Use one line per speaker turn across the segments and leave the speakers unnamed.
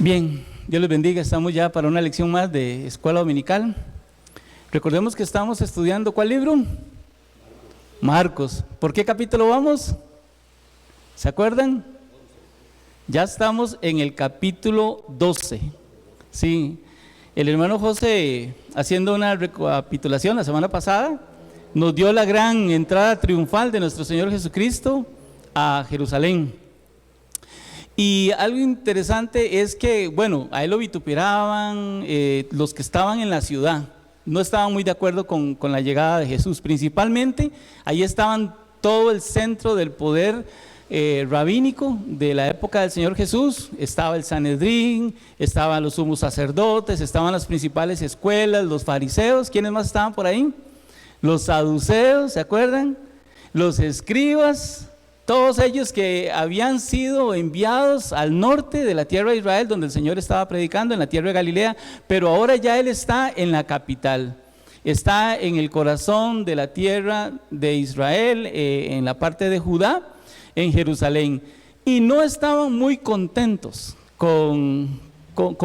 Bien, Dios les bendiga, estamos ya para una lección más de Escuela Dominical. Recordemos que estamos estudiando, ¿cuál libro? Marcos. ¿Por qué capítulo vamos? ¿Se acuerdan? Ya estamos en el capítulo 12. Sí, el hermano José, haciendo una recapitulación la semana pasada, nos dio la gran entrada triunfal de nuestro Señor Jesucristo a Jerusalén. Y algo interesante es que, bueno, a él lo vituperaban los que estaban en la ciudad, no estaban muy de acuerdo con la llegada de Jesús. Principalmente, ahí estaban todo el centro del poder rabínico de la época del Señor Jesús. Estaba el Sanedrín, estaban los sumos sacerdotes, estaban las principales escuelas, los fariseos. ¿Quiénes más estaban por ahí? Los saduceos, ¿se acuerdan? Los escribas. Todos ellos que habían sido enviados al norte de la tierra de Israel, donde el Señor estaba predicando, en la tierra de Galilea, pero ahora ya Él está en la capital, está en el corazón de la tierra de Israel, en la parte de Judá, en Jerusalén, y no estaban muy contentos con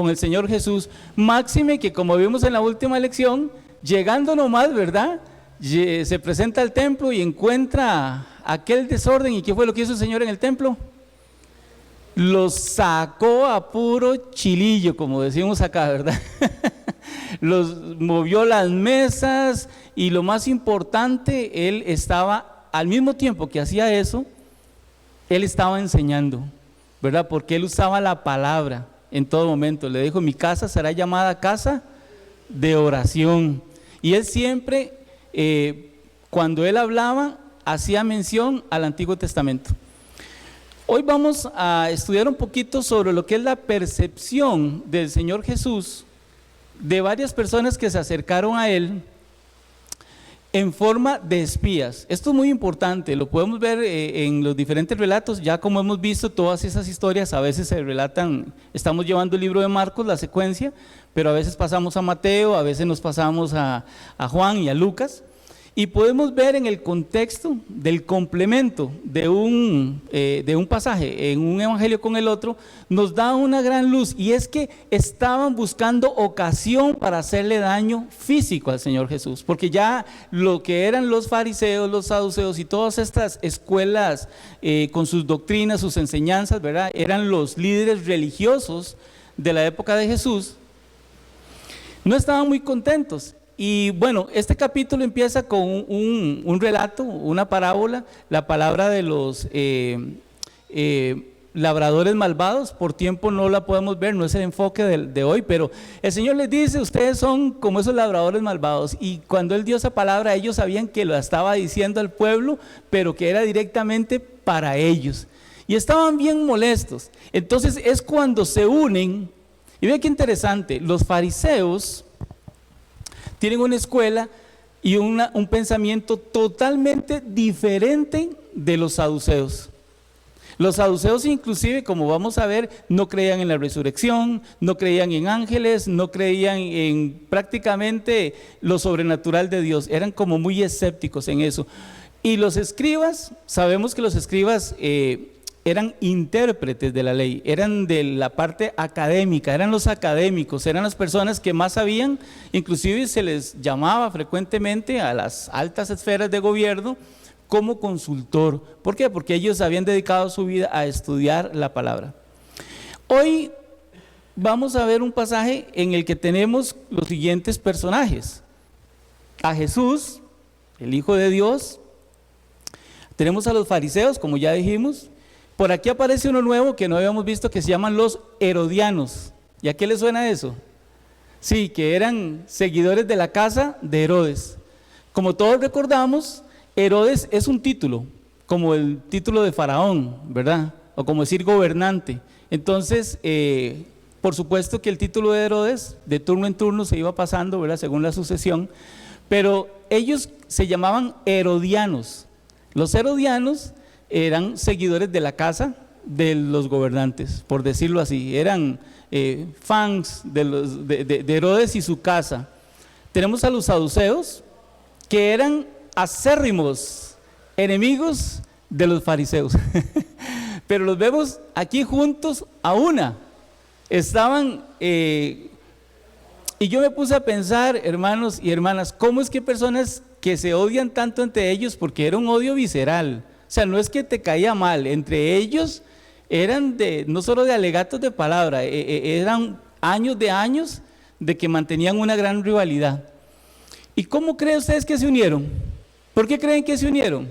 el Señor Jesús, máxime que, como vimos en la última lección, llegando nomás, ¿verdad?, se presenta al templo y encuentra aquel desorden. ¿Y qué fue lo que hizo el Señor en el templo? Los sacó a puro chilillo, como decimos acá, ¿verdad? Los movió las mesas y lo más importante, Él estaba, al mismo tiempo que hacía eso, Él estaba enseñando, ¿verdad? Porque Él usaba la palabra en todo momento. Le dijo: mi casa será llamada casa de oración. Y Él siempre, cuando Él hablaba, hacía mención al Antiguo Testamento. Hoy vamos a estudiar un poquito sobre lo que es la percepción del Señor Jesús de varias personas que se acercaron a Él en forma de espías. Esto es muy importante, lo podemos ver en los diferentes relatos. Ya como hemos visto, todas esas historias a veces se relatan, estamos llevando el libro de Marcos, la secuencia, pero a veces pasamos a Mateo, a veces nos pasamos a Juan y a Lucas. Y podemos ver en el contexto del complemento de un pasaje en un evangelio con el otro, nos da una gran luz, y es que estaban buscando ocasión para hacerle daño físico al Señor Jesús, porque ya lo que eran los fariseos, los saduceos y todas estas escuelas con sus doctrinas, sus enseñanzas, ¿verdad?, eran los líderes religiosos de la época de Jesús, no estaban muy contentos. Y bueno, este capítulo empieza con un relato, una parábola, la palabra de los labradores malvados. Por tiempo no la podemos ver, no es el enfoque de hoy, pero el Señor les dice: ustedes son como esos labradores malvados. Y cuando Él dio esa palabra, ellos sabían que lo estaba diciendo al pueblo, pero que era directamente para ellos. Y estaban bien molestos. Entonces es cuando se unen, y ve qué interesante, los fariseos tienen una escuela y un pensamiento totalmente diferente de los saduceos. Los saduceos, inclusive, como vamos a ver, no creían en la resurrección, no creían en ángeles, no creían en prácticamente lo sobrenatural de Dios. Eran como muy escépticos en eso. Y los escribas, sabemos que los escribas eran intérpretes de la ley, eran de la parte académica, eran los académicos, eran las personas que más sabían. Inclusive se les llamaba frecuentemente a las altas esferas de gobierno como consultor. ¿Por qué? Porque ellos habían dedicado su vida a estudiar la palabra. Hoy vamos a ver un pasaje en el que tenemos los siguientes personajes: a Jesús, el Hijo de Dios, tenemos a los fariseos, como ya dijimos. Por aquí aparece uno nuevo que no habíamos visto, que se llaman los herodianos. ¿Y a qué les suena eso? Sí, que eran seguidores de la casa de Herodes. Como todos recordamos, Herodes es un título, como el título de faraón, ¿verdad? O como decir gobernante. Entonces, por supuesto que el título de Herodes, de turno en turno, se iba pasando, ¿verdad?, según la sucesión. Pero ellos se llamaban herodianos. Los herodianos eran seguidores de la casa de los gobernantes, por decirlo así. Eran fans de Herodes y su casa. Tenemos a los saduceos, que eran acérrimos enemigos de los fariseos. Pero los vemos aquí juntos a una. estaban, y yo me puse a pensar, hermanos y hermanas, ¿cómo es que personas que se odian tanto entre ellos, porque era un odio visceral, o sea, no es que te caía mal, entre ellos eran no solo de alegatos de palabra, eran años de que mantenían una gran rivalidad. ¿Y cómo creen ustedes que se unieron? ¿Por qué creen que se unieron?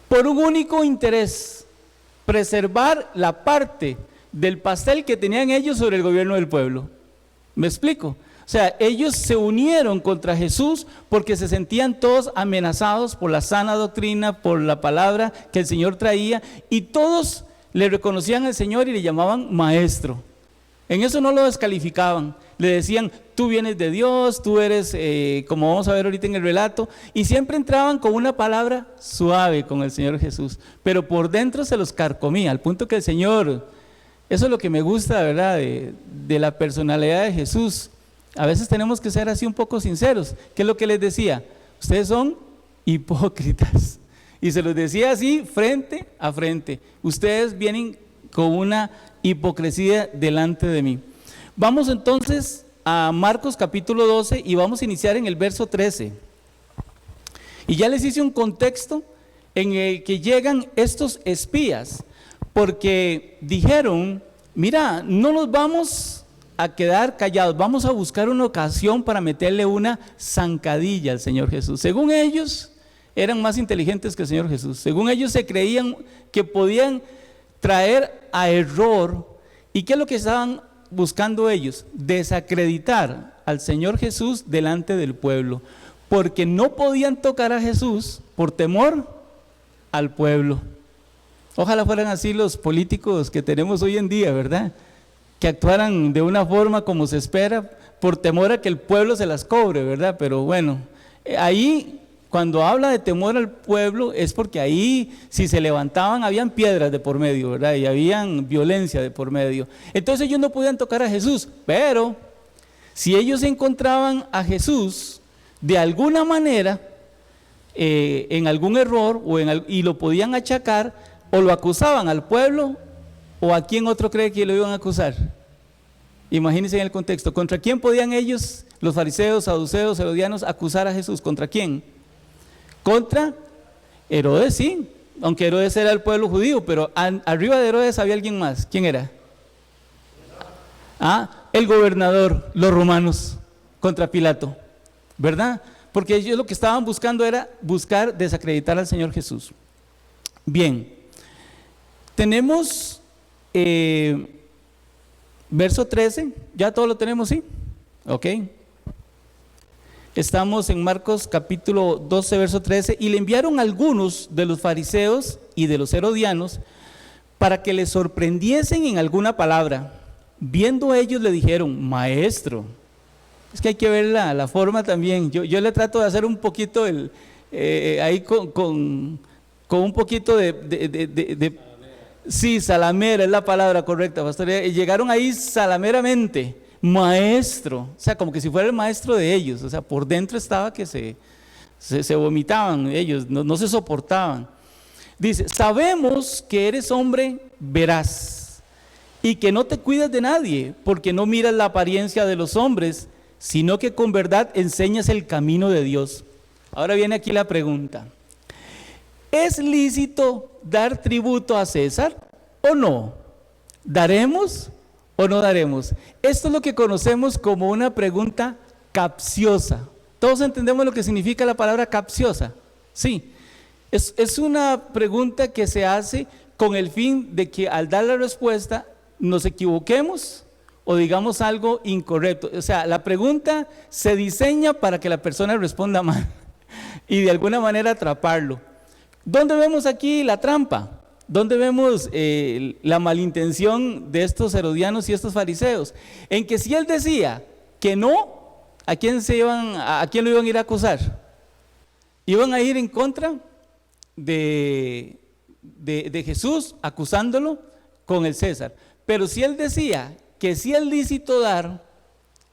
Por un único interés: preservar la parte del pastel que tenían ellos sobre el gobierno del pueblo. ¿Me explico? O sea, ellos se unieron contra Jesús porque se sentían todos amenazados por la sana doctrina, por la palabra que el Señor traía, y todos le reconocían al Señor y le llamaban maestro. En eso no lo descalificaban, le decían: tú vienes de Dios, tú eres, como vamos a ver ahorita en el relato, y siempre entraban con una palabra suave con el Señor Jesús, pero por dentro se los carcomía, al punto que el Señor, eso es lo que me gusta, ¿verdad?, de la personalidad de Jesús. A veces tenemos que ser así un poco sinceros. ¿Qué es lo que les decía? Ustedes son hipócritas, y se los decía así frente a frente: ustedes vienen con una hipocresía delante de mí. Vamos entonces a Marcos capítulo 12 y vamos a iniciar en el verso 13. Y ya les hice un contexto en el que llegan estos espías, porque dijeron: mira, no nos vamos a quedar callados, vamos a buscar una ocasión para meterle una zancadilla al Señor Jesús. Según ellos, eran más inteligentes que el Señor Jesús. Según ellos, se creían que podían traer a error. ¿Y qué es lo que estaban buscando ellos? Desacreditar al Señor Jesús delante del pueblo, porque no podían tocar a Jesús por temor al pueblo. Ojalá fueran así los políticos que tenemos hoy en día, ¿verdad?, que actuaran de una forma como se espera, por temor a que el pueblo se las cobre, ¿verdad? Pero bueno, ahí cuando habla de temor al pueblo es porque ahí, si se levantaban, habían piedras de por medio, ¿verdad?, y habían violencia de por medio. Entonces ellos no podían tocar a Jesús, pero si ellos encontraban a Jesús de alguna manera en algún error y lo podían achacar, o lo acusaban al pueblo, o a quién otro cree que lo iban a acusar. Imagínense en el contexto: ¿contra quién podían ellos, los fariseos, saduceos, herodianos, acusar a Jesús? ¿Contra quién? Contra Herodes, sí, aunque Herodes era el pueblo judío, pero arriba de Herodes había alguien más. ¿Quién era? El gobernador, los romanos, contra Pilato, ¿verdad? Porque ellos lo que estaban buscando era buscar desacreditar al Señor Jesús. Bien, tenemos verso 13, ya todo lo tenemos, ¿sí? Ok. Estamos en Marcos capítulo 12, verso 13. Y le enviaron algunos de los fariseos y de los herodianos para que le sorprendiesen en alguna palabra. Viendo ellos, le dijeron: maestro. Es que hay que ver la forma también. Yo le trato de hacer un poquito ahí con un poquito sí, salamera es la palabra correcta, pastor. Llegaron ahí salameramente: maestro, o sea, como que si fuera el maestro de ellos. O sea, por dentro estaba que se vomitaban ellos, no se soportaban. Dice: sabemos que eres hombre veraz y que no te cuidas de nadie, porque no miras la apariencia de los hombres, sino que con verdad enseñas el camino de Dios. Ahora viene aquí la pregunta: ¿es lícito dar tributo a César o no? ¿Daremos o no daremos? Esto es lo que conocemos como una pregunta capciosa. ¿Todos entendemos lo que significa la palabra capciosa? Sí, es una pregunta que se hace con el fin de que al dar la respuesta nos equivoquemos o digamos algo incorrecto. O sea, la pregunta se diseña para que la persona responda mal y de alguna manera atraparlo. ¿Dónde vemos aquí la trampa? ¿Dónde vemos la malintención de estos herodianos y estos fariseos? En que si él decía que no, ¿a quién lo iban a ir a acusar? Iban a ir en contra de Jesús, acusándolo con el César. Pero si él decía que sí es lícito dar,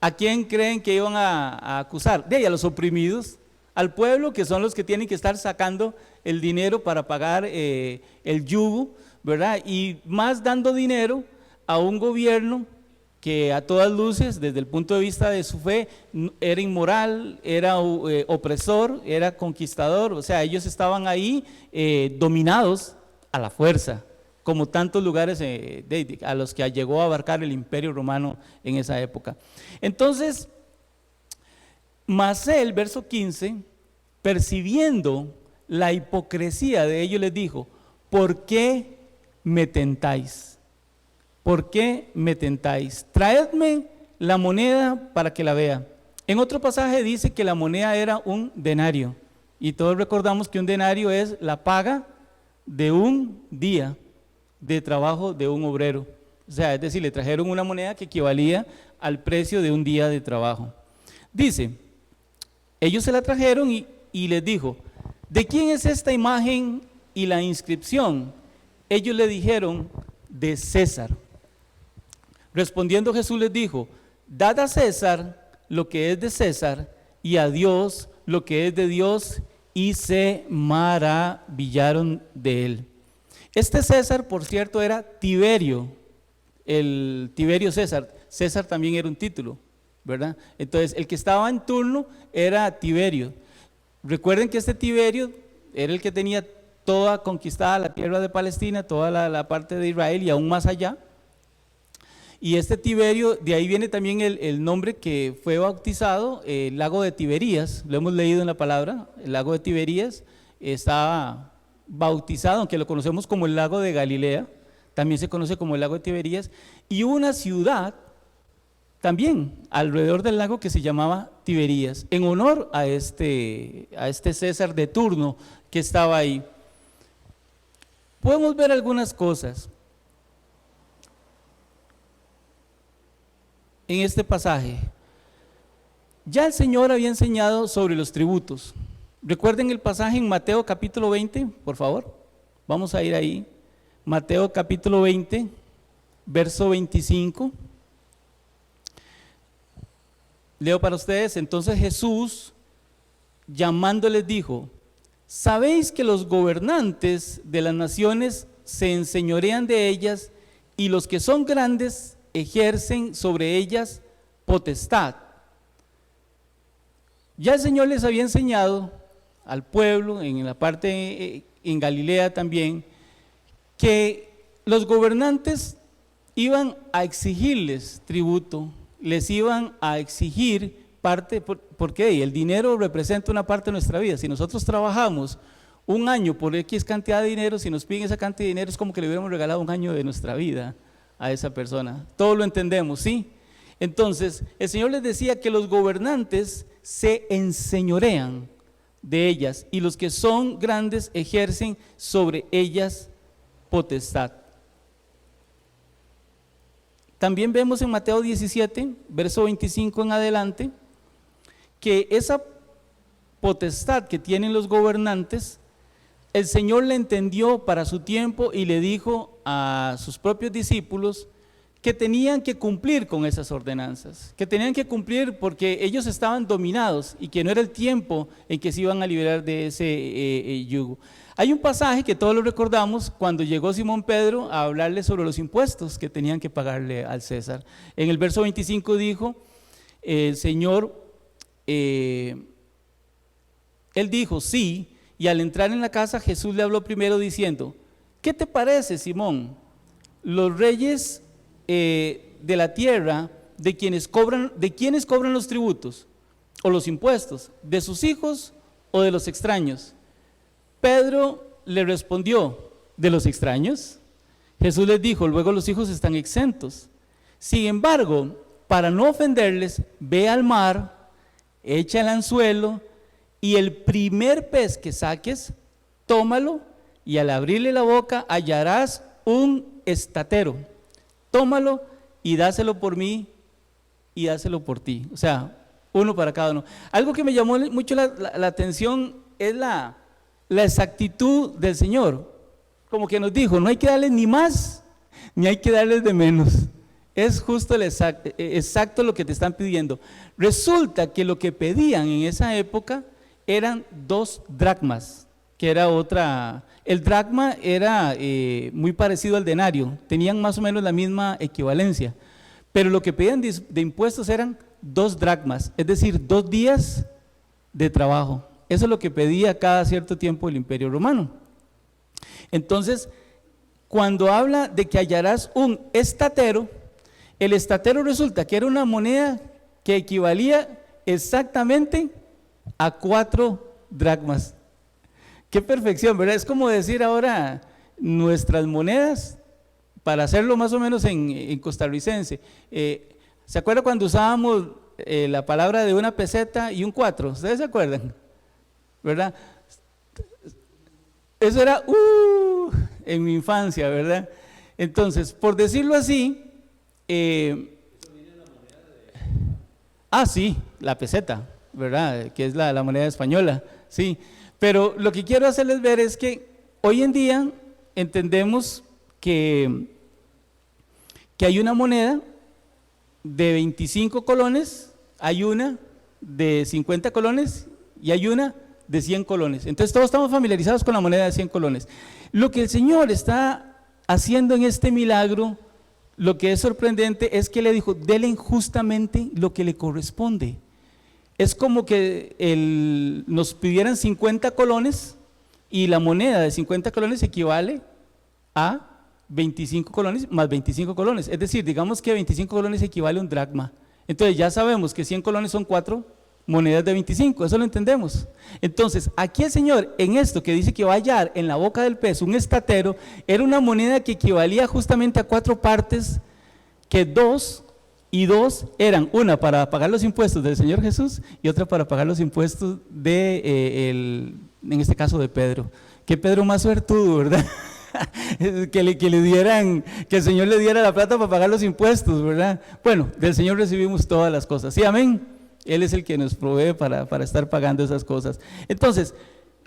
¿a quién creen que iban a acusar? De ahí, a los oprimidos, al pueblo, que son los que tienen que estar sacando el dinero para pagar el yugo, ¿verdad? Y más dando dinero a un gobierno que a todas luces, desde el punto de vista de su fe, era inmoral, era opresor, era conquistador. O sea, ellos estaban ahí dominados a la fuerza, como tantos lugares a los que llegó a abarcar el Imperio Romano en esa época. Entonces, mas él, verso 15, percibiendo la hipocresía de ellos, les dijo: ¿por qué me tentáis? ¿Por qué me tentáis? Traedme la moneda para que la vea. En otro pasaje dice que la moneda era un denario, y todos recordamos que un denario es la paga de un día de trabajo de un obrero. O sea, es decir, le trajeron una moneda que equivalía al precio de un día de trabajo. Dice, ellos se la trajeron y les dijo: ¿de quién es esta imagen y la inscripción? Ellos le dijeron: de César. Respondiendo Jesús les dijo: dad a César lo que es de César, y a Dios lo que es de Dios. Y se maravillaron de él. Este César, por cierto, era Tiberio, el Tiberio César. César también era un título, ¿verdad? Entonces, el que estaba en turno era Tiberio. Recuerden que este Tiberio era el que tenía toda conquistada la tierra de Palestina, toda la parte de Israel y aún más allá. Y este Tiberio, de ahí viene también el nombre que fue bautizado, el lago de Tiberías. Lo hemos leído en la palabra, el lago de Tiberías está bautizado, aunque lo conocemos como el lago de Galilea, también se conoce como el lago de Tiberías. Y hubo una ciudad también alrededor del lago que se llamaba Tiberías, en honor a este César de turno que estaba ahí. Podemos ver algunas cosas en este pasaje. Ya el Señor había enseñado sobre los tributos. Recuerden el pasaje en Mateo capítulo 20, por favor. Vamos a ir ahí. Mateo capítulo 20, verso 25. Leo para ustedes. Entonces Jesús, llamándoles, dijo: ¿sabéis que los gobernantes de las naciones se enseñorean de ellas, y los que son grandes ejercen sobre ellas potestad? Ya el Señor les había enseñado al pueblo, en la parte en Galilea también, que los gobernantes iban a exigirles tributo, les iban a exigir parte. ¿Por qué? El dinero representa una parte de nuestra vida. Si nosotros trabajamos un año por X cantidad de dinero, si nos piden esa cantidad de dinero, es como que le hubiéramos regalado un año de nuestra vida a esa persona. Todos lo entendemos, ¿sí? Entonces, el Señor les decía que los gobernantes se enseñorean de ellas, y los que son grandes ejercen sobre ellas potestad. También vemos en Mateo 17, verso 25 en adelante, que esa potestad que tienen los gobernantes, el Señor le entendió para su tiempo y le dijo a sus propios discípulos que tenían que cumplir con esas ordenanzas, que tenían que cumplir porque ellos estaban dominados y que no era el tiempo en que se iban a liberar de ese yugo. Hay un pasaje que todos lo recordamos cuando llegó Simón Pedro a hablarle sobre los impuestos que tenían que pagarle al César. En el verso 25 dijo, el Señor, él dijo sí, y al entrar en la casa Jesús le habló primero diciendo: ¿qué te parece, Simón? Los reyes de la tierra, ¿de quiénes cobran los tributos o los impuestos? ¿De sus hijos o de los extraños? Pedro le respondió: ¿de los extraños? Jesús les dijo: luego los hijos están exentos. Sin embargo, para no ofenderles, ve al mar, echa el anzuelo, y el primer pez que saques, tómalo, y al abrirle la boca hallarás un estatero. Tómalo y dáselo por mí y dáselo por ti. O sea, uno para cada uno. Algo que me llamó mucho la atención es la exactitud del Señor. Como que nos dijo, no hay que darles ni más, ni hay que darles de menos. Es justo exacto lo que te están pidiendo. Resulta que lo que pedían en esa época eran 2 dracmas, que era El dracma era muy parecido al denario, tenían más o menos la misma equivalencia, pero lo que pedían de impuestos eran 2 dracmas, es decir, 2 días de trabajo. Eso es lo que pedía cada cierto tiempo el Imperio Romano. Entonces, cuando habla de que hallarás un estatero, el estatero resulta que era una moneda que equivalía exactamente a 4 dracmas. Qué perfección, ¿verdad? Es como decir ahora nuestras monedas, para hacerlo más o menos en costarricense. ¿Se acuerda cuando usábamos la palabra de una peseta y un 4? ¿Ustedes se acuerdan? ¿Verdad? Eso era en mi infancia, ¿verdad? Entonces, por decirlo así, sí, la peseta, ¿verdad? Que es la moneda española, sí. Pero lo que quiero hacerles ver es que hoy en día entendemos que hay una moneda de 25 colones, hay una de 50 colones y hay una de 100 colones. Entonces todos estamos familiarizados con la moneda de 100 colones. Lo que el Señor está haciendo en este milagro, lo que es sorprendente es que le dijo, denle justamente lo que le corresponde. Es como que nos pidieran 50 colones y la moneda de 50 colones equivale a 25 colones más 25 colones. Es decir, digamos que 25 colones equivale a un dracma. Entonces ya sabemos que 100 colones son 4 monedas de 25, eso lo entendemos. Entonces, aquí el Señor, en esto que dice que va a hallar en la boca del pez un estatero, era una moneda que equivalía justamente a 4 partes, que 2 y 2 eran una para pagar los impuestos del Señor Jesús y otra para pagar los impuestos en este caso de Pedro. Que Pedro más suertudo, ¿verdad? que el Señor le diera la plata para pagar los impuestos, ¿verdad? Bueno, del Señor recibimos todas las cosas, ¿sí? Amén. Él es el que nos provee para estar pagando esas cosas. Entonces,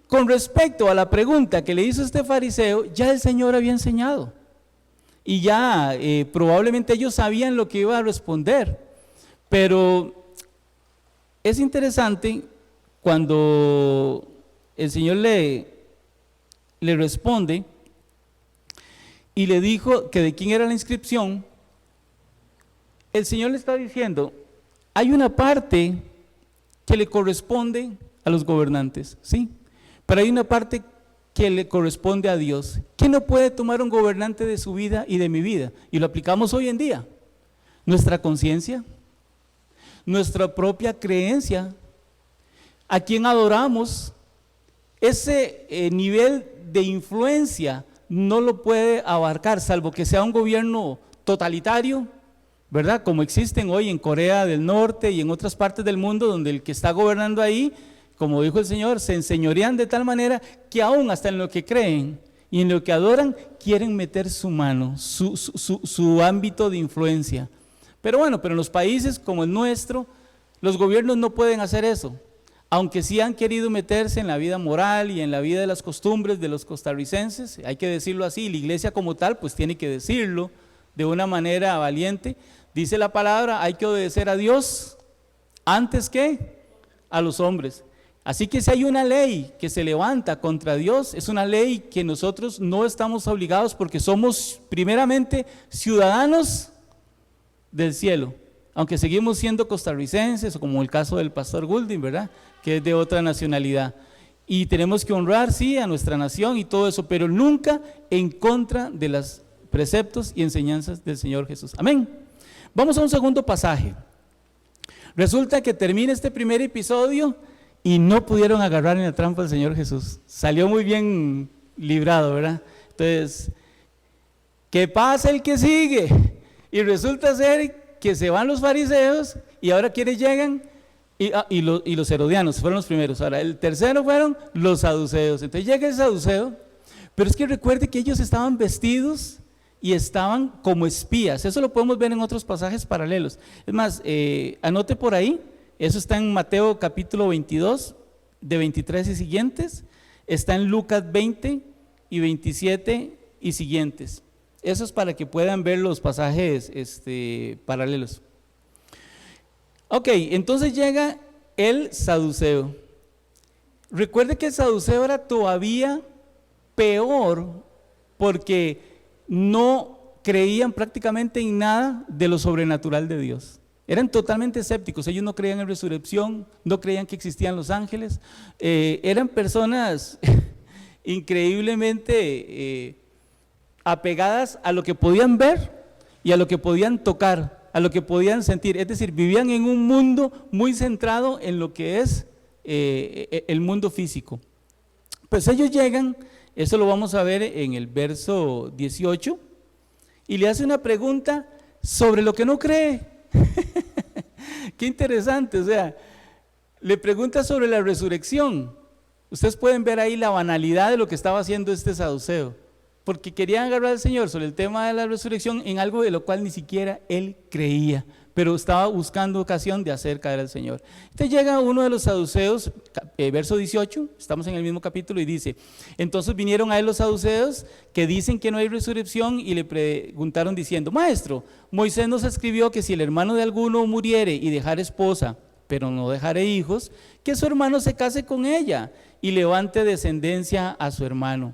con respecto a la pregunta que le hizo este fariseo, ya el Señor había enseñado. Y ya probablemente ellos sabían lo que iba a responder. Pero es interesante cuando el Señor le responde y le dijo que de quién era la inscripción. El Señor le está diciendo, hay una parte que le corresponde a los gobernantes, ¿sí? Pero hay una parte que le corresponde a Dios. ¿Qué no puede tomar un gobernante de su vida y de mi vida? Y lo aplicamos hoy en día. Nuestra conciencia, nuestra propia creencia, a quien adoramos. Ese nivel de influencia no lo puede abarcar, salvo que sea un gobierno totalitario, ¿verdad? Como existen hoy en Corea del Norte y en otras partes del mundo, donde el que está gobernando ahí, como dijo el Señor, se enseñorean de tal manera que aún hasta en lo que creen y en lo que adoran, quieren meter su mano, su ámbito de influencia. Pero bueno, pero en los países como el nuestro, los gobiernos no pueden hacer eso, aunque sí han querido meterse en la vida moral y en la vida de las costumbres de los costarricenses, hay que decirlo así, y la iglesia como tal pues tiene que decirlo de una manera valiente. Dice la palabra, hay que obedecer a Dios antes que a los hombres. Así que si hay una ley que se levanta contra Dios, es una ley que nosotros no estamos obligados porque somos primeramente ciudadanos del cielo, aunque seguimos siendo costarricenses, o como el caso del pastor Goulding, ¿verdad? Que es de otra nacionalidad. Y tenemos que honrar, sí, a nuestra nación y todo eso, pero nunca en contra de los preceptos y enseñanzas del Señor Jesús. Amén. Vamos a un segundo pasaje. Resulta que termina este primer episodio y no pudieron agarrar en la trampa al Señor Jesús. Salió muy bien librado, ¿verdad? Entonces, ¿qué pasa el que sigue? Y resulta ser que se van los fariseos y ahora ¿quiénes llegan? Y los herodianos fueron los primeros. Ahora el tercero fueron los saduceos. Entonces llega el saduceo, pero es que recuerde que ellos estaban vestidos y estaban como espías. Eso lo podemos ver en otros pasajes paralelos. Es más, anote por ahí, eso está en Mateo capítulo 22, de 23 y siguientes, está en Lucas 20 y 27 y siguientes. Eso es para que puedan ver los pasajes paralelos. Ok, entonces llega el saduceo. Recuerde que el saduceo era todavía peor porque no creían prácticamente en nada de lo sobrenatural de Dios. Eran totalmente escépticos, ellos no creían en resurrección, no creían que existían los ángeles, eran personas increíblemente apegadas a lo que podían ver y a lo que podían tocar, a lo que podían sentir, es decir, vivían en un mundo muy centrado en lo que es el mundo físico. Pues ellos llegan, eso lo vamos a ver en el verso 18, y le hace una pregunta sobre lo que no cree. Qué interesante, o sea, le pregunta sobre la resurrección. Ustedes pueden ver ahí la banalidad de lo que estaba haciendo este saduceo, porque querían agarrar al Señor sobre el tema de la resurrección en algo de lo cual ni siquiera él creía, pero estaba buscando ocasión de hacer caer al Señor. Entonces llega uno de los saduceos, verso 18, estamos en el mismo capítulo, y dice: entonces vinieron a él los saduceos que dicen que no hay resurrección y le preguntaron diciendo: maestro, Moisés nos escribió que si el hermano de alguno muriere y dejare esposa, pero no dejare hijos, que su hermano se case con ella y levante descendencia a su hermano.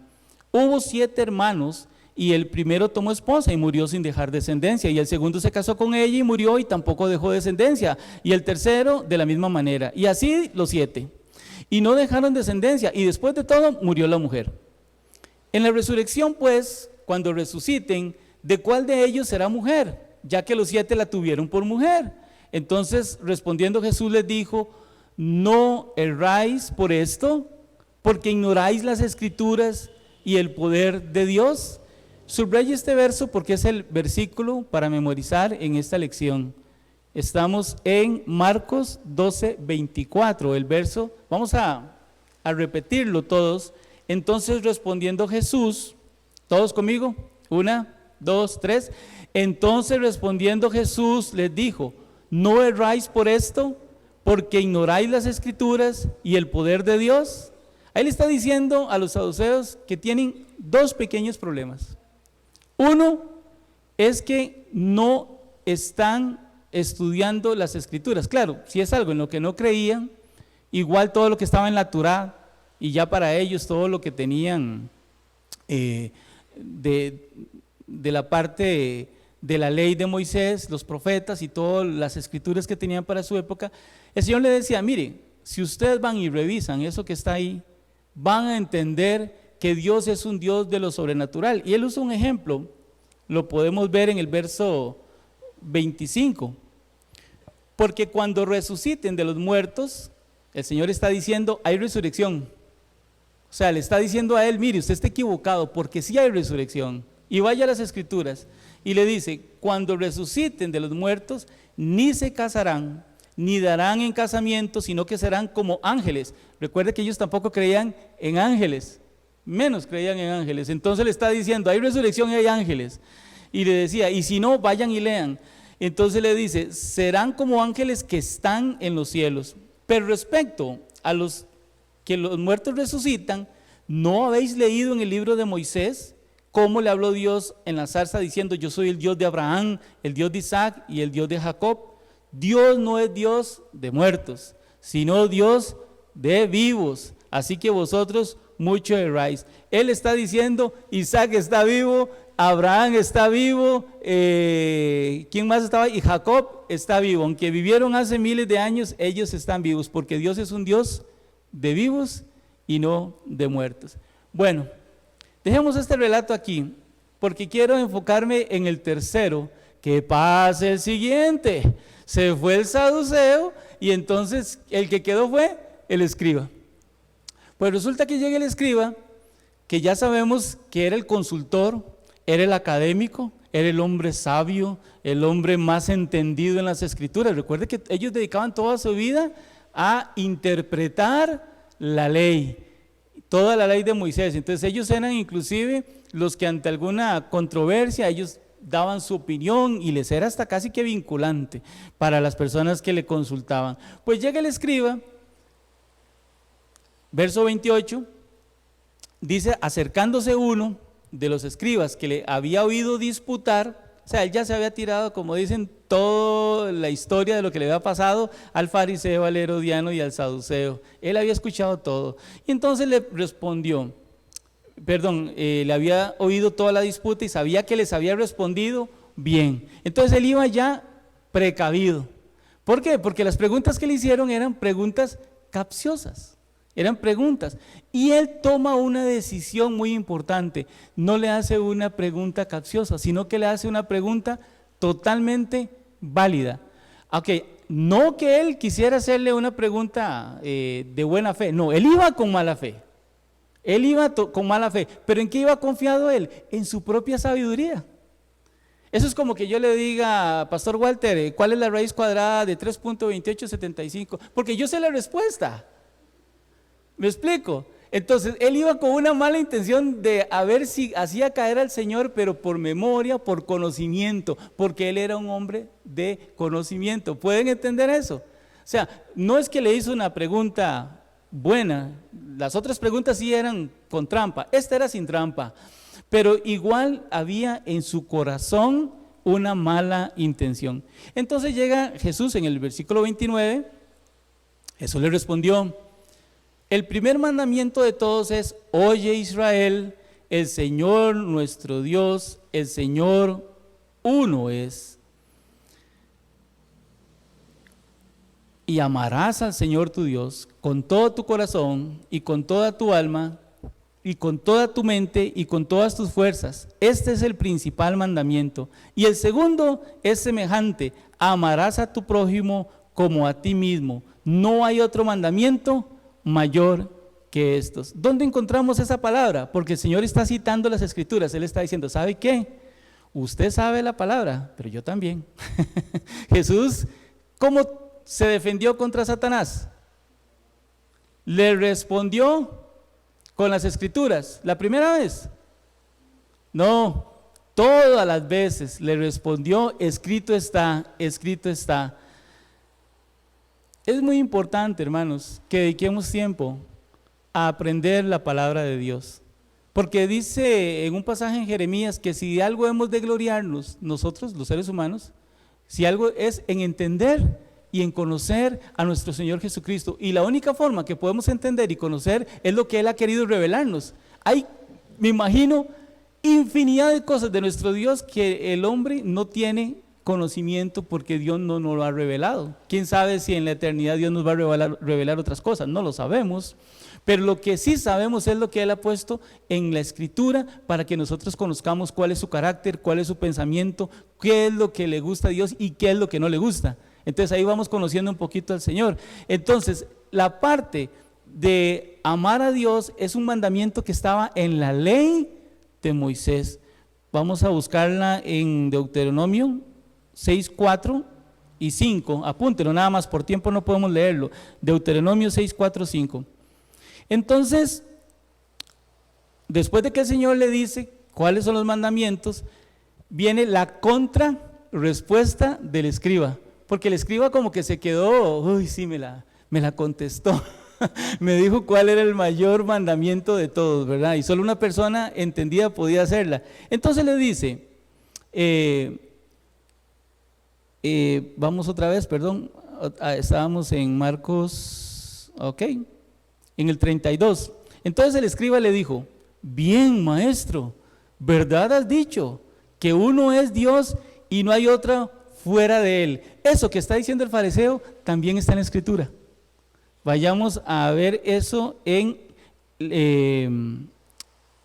Hubo 7 hermanos, y el primero tomó esposa y murió sin dejar descendencia, y el segundo se casó con ella y murió y tampoco dejó descendencia, y el tercero de la misma manera, y así los 7, y no dejaron descendencia, y después de todo murió la mujer. En la resurrección, pues, cuando resuciten, ¿de cuál de ellos será mujer? Ya que los 7 la tuvieron por mujer. Entonces, respondiendo Jesús les dijo: no erráis por esto, porque ignoráis las Escrituras y el poder de Dios. Subraya este verso porque es el versículo para memorizar en esta lección. Estamos en Marcos 12:24, el verso, vamos a repetirlo todos. Entonces respondiendo Jesús, todos conmigo, 1, 2, 3. Entonces respondiendo Jesús les dijo: no erráis por esto, porque ignoráis las Escrituras y el poder de Dios. Ahí le está diciendo a los saduceos que tienen 2 pequeños problemas. Uno es que no están estudiando las Escrituras. Claro, si es algo en lo que no creían, igual todo lo que estaba en la Torá, y ya para ellos todo lo que tenían de la parte de la ley de Moisés, los profetas y todas las Escrituras que tenían para su época, el Señor le decía: mire, si ustedes van y revisan eso que está ahí, van a entender que Dios es un Dios de lo sobrenatural. Y él usa un ejemplo, lo podemos ver en el verso 25, porque cuando resuciten de los muertos, el Señor está diciendo: hay resurrección. O sea, le está diciendo a él: mire, usted está equivocado, porque sí hay resurrección. Y vaya a las Escrituras y le dice: cuando resuciten de los muertos, ni se casarán, ni darán en casamiento, sino que serán como ángeles. Recuerde que ellos tampoco creían en ángeles, menos creían en ángeles. Entonces le está diciendo: hay resurrección y hay ángeles. Y le decía: y si no, vayan y lean. Entonces le dice: serán como ángeles que están en los cielos. Pero respecto a los que los muertos resucitan, ¿no habéis leído en el libro de Moisés cómo le habló Dios en la zarza diciendo: yo soy el Dios de Abraham, el Dios de Isaac y el Dios de Jacob? Dios no es Dios de muertos, sino Dios de vivos. Así que vosotros mucho erráis. Él está diciendo: Isaac está vivo, Abraham está vivo, ¿quién más estaba? Y Jacob está vivo. Aunque vivieron hace miles de años, ellos están vivos, porque Dios es un Dios de vivos y no de muertos. Bueno, dejemos este relato aquí, porque quiero enfocarme en el tercero. Que pase el siguiente. Se fue el saduceo y entonces el que quedó fue el escriba. Pues resulta que llega el escriba, que ya sabemos que era el consultor, era el académico, era el hombre sabio, el hombre más entendido en las Escrituras. Recuerde que ellos dedicaban toda su vida a interpretar la ley, toda la ley de Moisés. Entonces ellos eran inclusive los que ante alguna controversia, ellos daban su opinión y les era hasta casi que vinculante para las personas que le consultaban. Pues llega el escriba, verso 28, dice: acercándose uno de los escribas que le había oído disputar, o sea, él ya se había tirado, como dicen, toda la historia de lo que le había pasado al fariseo, al herodiano y al saduceo. Él había escuchado todo. Y entonces le respondió, le había oído toda la disputa y sabía que les había respondido bien. Entonces él iba ya precavido. ¿Por qué? Porque las preguntas que le hicieron eran preguntas capciosas, eran preguntas. Y él toma una decisión muy importante. No le hace una pregunta capciosa, sino que le hace una pregunta totalmente válida. Ok, no que él quisiera hacerle una pregunta de buena fe, no, él iba con mala fe. Él iba con mala fe, pero ¿en qué iba confiado él? En su propia sabiduría. Eso es como que yo le diga, Pastor Walter, ¿cuál es la raíz cuadrada de 3.2875? Porque yo sé la respuesta. ¿Me explico? Entonces, él iba con una mala intención de a ver si hacía caer al Señor, pero por memoria, por conocimiento, porque él era un hombre de conocimiento. ¿Pueden entender eso? O sea, no es que le hizo una pregunta buena, las otras preguntas sí eran con trampa, esta era sin trampa, pero igual había en su corazón una mala intención. Entonces llega Jesús en el versículo 29, Jesús le respondió: el primer mandamiento de todos es: oye Israel, el Señor nuestro Dios, el Señor uno es. Y amarás al Señor tu Dios con todo tu corazón y con toda tu alma y con toda tu mente y con todas tus fuerzas. Este es el principal mandamiento. Y el segundo es semejante: amarás a tu prójimo como a ti mismo. No hay otro mandamiento mayor que estos. ¿Dónde encontramos esa palabra? Porque el Señor está citando las Escrituras. Él está diciendo: ¿sabe qué? Usted sabe la palabra, pero yo también. Jesús, ¿cómo se defendió contra Satanás? Le respondió con las Escrituras. ¿La primera vez? No, todas las veces le respondió: escrito está, escrito está. Es muy importante, hermanos, que dediquemos tiempo a aprender la palabra de Dios, porque dice en un pasaje en Jeremías que si algo hemos de gloriarnos nosotros, los seres humanos, si algo es en entender y en conocer a nuestro Señor Jesucristo. Y la única forma que podemos entender y conocer es lo que Él ha querido revelarnos. Hay, me imagino, infinidad de cosas de nuestro Dios que el hombre no tiene conocimiento porque Dios no nos lo ha revelado. ¿Quién sabe si en la eternidad Dios nos va a revelar otras cosas? No lo sabemos. Pero lo que sí sabemos es lo que Él ha puesto en la Escritura para que nosotros conozcamos cuál es su carácter, cuál es su pensamiento, qué es lo que le gusta a Dios y qué es lo que no le gusta. Entonces ahí vamos conociendo un poquito al Señor. Entonces la parte de amar a Dios es un mandamiento que estaba en la ley de Moisés. Vamos a buscarla en Deuteronomio 6, 4 y 5. Apúntelo nada más, por tiempo no podemos leerlo. Deuteronomio 6, 4, 5. Entonces, después de que el Señor le dice cuáles son los mandamientos, viene la contrarrespuesta del escriba. Porque el escriba como que se quedó, uy, sí, me la contestó. Me dijo cuál era el mayor mandamiento de todos, ¿verdad? Y solo una persona entendida podía hacerla. Entonces le dice, vamos otra vez, perdón, estábamos en Marcos, ok, en el 32. Entonces el escriba le dijo: bien, maestro, ¿verdad has dicho que uno es Dios y no hay otro fuera de Él? Eso que está diciendo el fariseo también está en la Escritura. Vayamos a ver eso en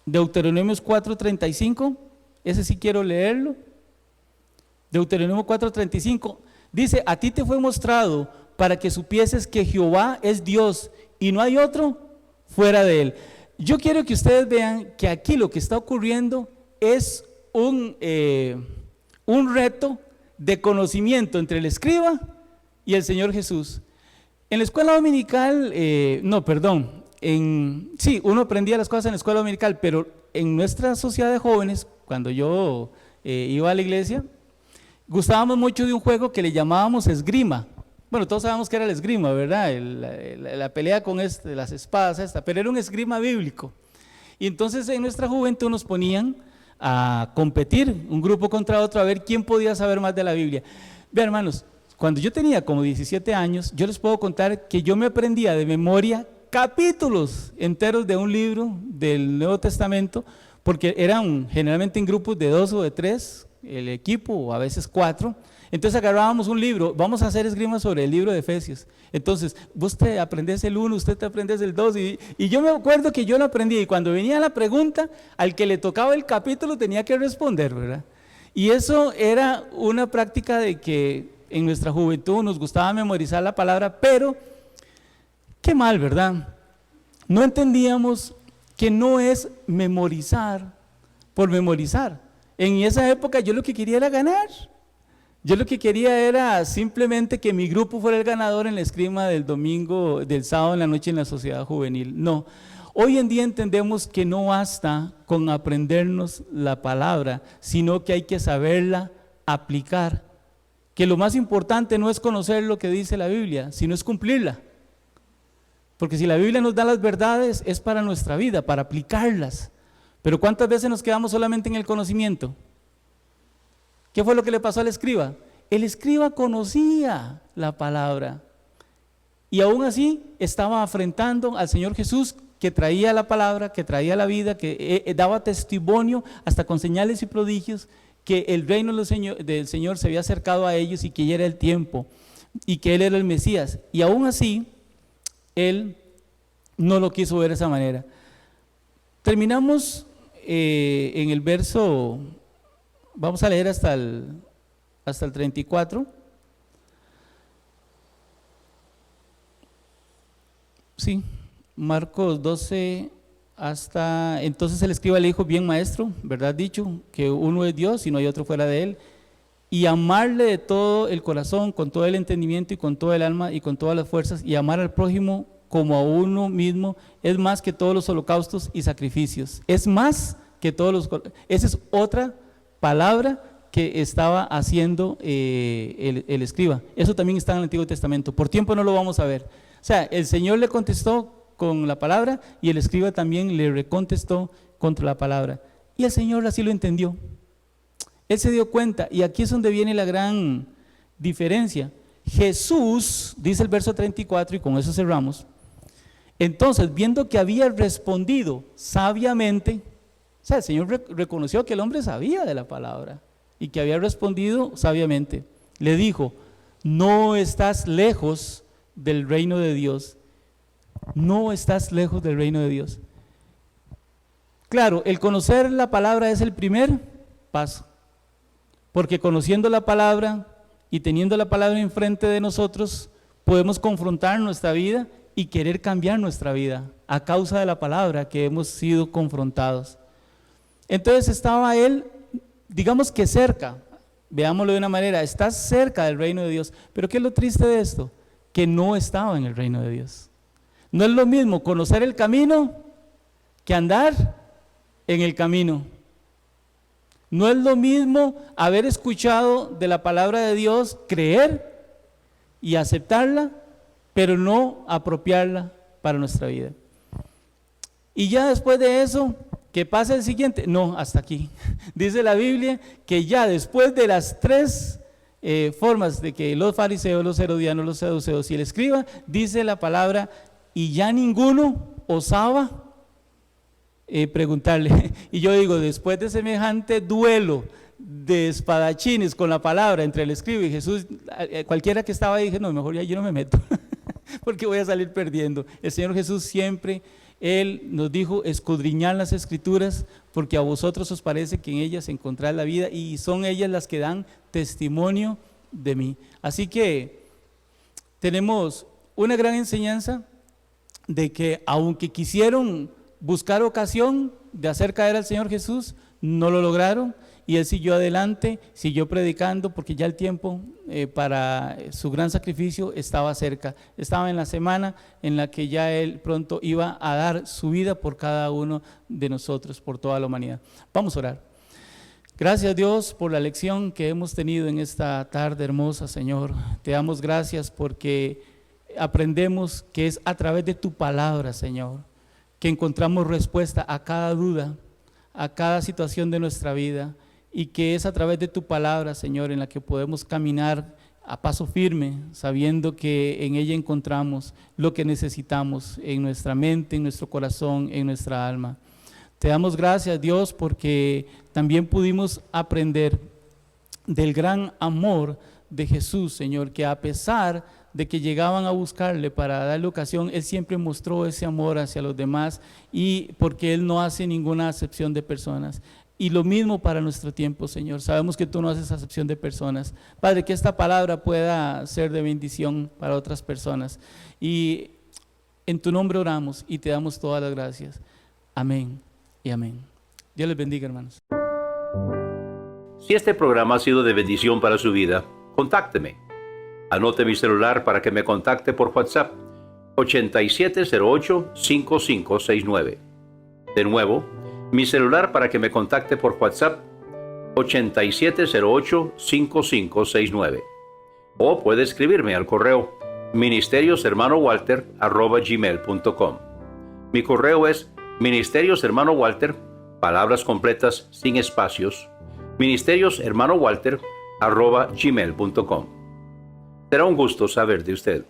Deuteronomio 4:35. Ese sí quiero leerlo. Deuteronomio 4:35 dice: a ti te fue mostrado para que supieses que Jehová es Dios y no hay otro fuera de Él. Yo quiero que ustedes vean que aquí lo que está ocurriendo es un reto de conocimiento entre el escriba y el Señor Jesús. En la escuela dominical, uno aprendía las cosas en la escuela dominical, pero en nuestra sociedad de jóvenes, cuando yo iba a la iglesia, gustábamos mucho de un juego que le llamábamos esgrima. Bueno, todos sabemos que era el esgrima, ¿verdad? La pelea con las espadas, pero era un esgrima bíblico. Y entonces en nuestra juventud nos ponían a competir, un grupo contra otro, a ver quién podía saber más de la Biblia. Vean, hermanos, cuando yo tenía como 17 años, yo les puedo contar que yo me aprendía de memoria capítulos enteros de un libro del Nuevo Testamento, porque eran generalmente en grupos de 2 o de 3, el equipo, o a veces 4. Entonces agarrábamos un libro, vamos a hacer esgrima sobre el libro de Efesios. Entonces, vos te aprendés el 1, usted te aprendes el 2, y yo me acuerdo que yo lo aprendí, y cuando venía la pregunta, al que le tocaba el capítulo tenía que responder, ¿verdad? Y eso era una práctica de que en nuestra juventud nos gustaba memorizar la palabra, pero qué mal, ¿verdad? No entendíamos que no es memorizar por memorizar. En esa época yo lo que quería era ganar. Yo lo que quería era simplemente que mi grupo fuera el ganador en la esgrima del domingo, del sábado en la noche en la sociedad juvenil. No, hoy en día entendemos que no basta con aprendernos la palabra, sino que hay que saberla aplicar. Que lo más importante no es conocer lo que dice la Biblia, sino es cumplirla. Porque si la Biblia nos da las verdades, es para nuestra vida, para aplicarlas. Pero ¿cuántas veces nos quedamos solamente en el conocimiento? ¿Qué fue lo que le pasó al escriba? El escriba conocía la palabra y aún así estaba afrentando al Señor Jesús, que traía la palabra, que traía la vida, que daba testimonio hasta con señales y prodigios que el reino del Señor se había acercado a ellos y que ya era el tiempo y que Él era el Mesías. Y aún así, Él no lo quiso ver de esa manera. Terminamos en el verso... Vamos a leer hasta el 34. Sí, Marcos 12 hasta... Entonces el escriba le dijo: bien, maestro, verdad dicho, que uno es Dios y no hay otro fuera de Él, y amarle de todo el corazón, con todo el entendimiento y con todo el alma y con todas las fuerzas, y amar al prójimo como a uno mismo, es más que todos los holocaustos y sacrificios. Es más que todos los... Esa es otra palabra que estaba haciendo el escriba. Eso también está en el Antiguo Testamento. Por tiempo no lo vamos a ver. O sea, el Señor le contestó con la palabra y el escriba también le recontestó contra la palabra. Y el Señor así lo entendió. Él se dio cuenta, y aquí es donde viene la gran diferencia. Jesús, dice el verso 34, y con eso cerramos. Entonces, viendo que había respondido sabiamente, o sea, el Señor reconoció que el hombre sabía de la palabra y que había respondido sabiamente. Le dijo: no estás lejos del reino de Dios. No estás lejos del reino de Dios. Claro, el conocer la palabra es el primer paso, porque conociendo la palabra y teniendo la palabra enfrente de nosotros, podemos confrontar nuestra vida y querer cambiar nuestra vida a causa de la palabra que hemos sido confrontados. Entonces estaba él, digamos que cerca, veámoslo de una manera, está cerca del reino de Dios. Pero ¿qué es lo triste de esto? Que no estaba en el reino de Dios. No es lo mismo conocer el camino que andar en el camino. No es lo mismo haber escuchado de la palabra de Dios, creer y aceptarla, pero no apropiarla para nuestra vida. Y ya después de eso, ¿qué pasa el siguiente? No, hasta aquí. Dice la Biblia que ya después de las 3 formas de que los fariseos, los herodianos, los saduceos y el escriba, dice la palabra, y ya ninguno osaba preguntarle. Y yo digo, después de semejante duelo de espadachines con la palabra entre el escriba y Jesús, cualquiera que estaba ahí dije: no, mejor ya yo no me meto porque voy a salir perdiendo. El Señor Jesús siempre, Él nos dijo: escudriñad las Escrituras, porque a vosotros os parece que en ellas encontráis la vida, y son ellas las que dan testimonio de mí. Así que tenemos una gran enseñanza de que aunque quisieron buscar ocasión de hacer caer al Señor Jesús, no lo lograron, y Él siguió adelante, siguió predicando, porque ya el tiempo para su gran sacrificio estaba cerca. Estaba en la semana en la que ya Él pronto iba a dar su vida por cada uno de nosotros, por toda la humanidad. Vamos a orar. Gracias, Dios, por la lección que hemos tenido en esta tarde hermosa, Señor. Te damos gracias porque aprendemos que es a través de tu palabra, Señor, que encontramos respuesta a cada duda, a cada situación de nuestra vida, y que es a través de tu palabra, Señor, en la que podemos caminar a paso firme, sabiendo que en ella encontramos lo que necesitamos en nuestra mente, en nuestro corazón, en nuestra alma. Te damos gracias, Dios, porque también pudimos aprender del gran amor de Jesús, Señor, que a pesar de que llegaban a buscarle para darle ocasión, Él siempre mostró ese amor hacia los demás, y porque Él no hace ninguna acepción de personas. Y lo mismo para nuestro tiempo, Señor. Sabemos que tú no haces acepción de personas. Padre, que esta palabra pueda ser de bendición para otras personas. Y en tu nombre oramos y te damos todas las gracias. Amén y amén. Dios les bendiga, hermanos.
Si este programa ha sido de bendición para su vida, contácteme. Anote mi celular para que me contacte por WhatsApp: 8708-5569. De nuevo, mi celular para que me contacte por WhatsApp: 8708-5569. O puede escribirme al correo ministerioshermanowalter@gmail.com. Mi correo es ministerioshermanowalter, palabras completas sin espacios, ministerioshermanowalter@gmail.com. Será un gusto saber de usted.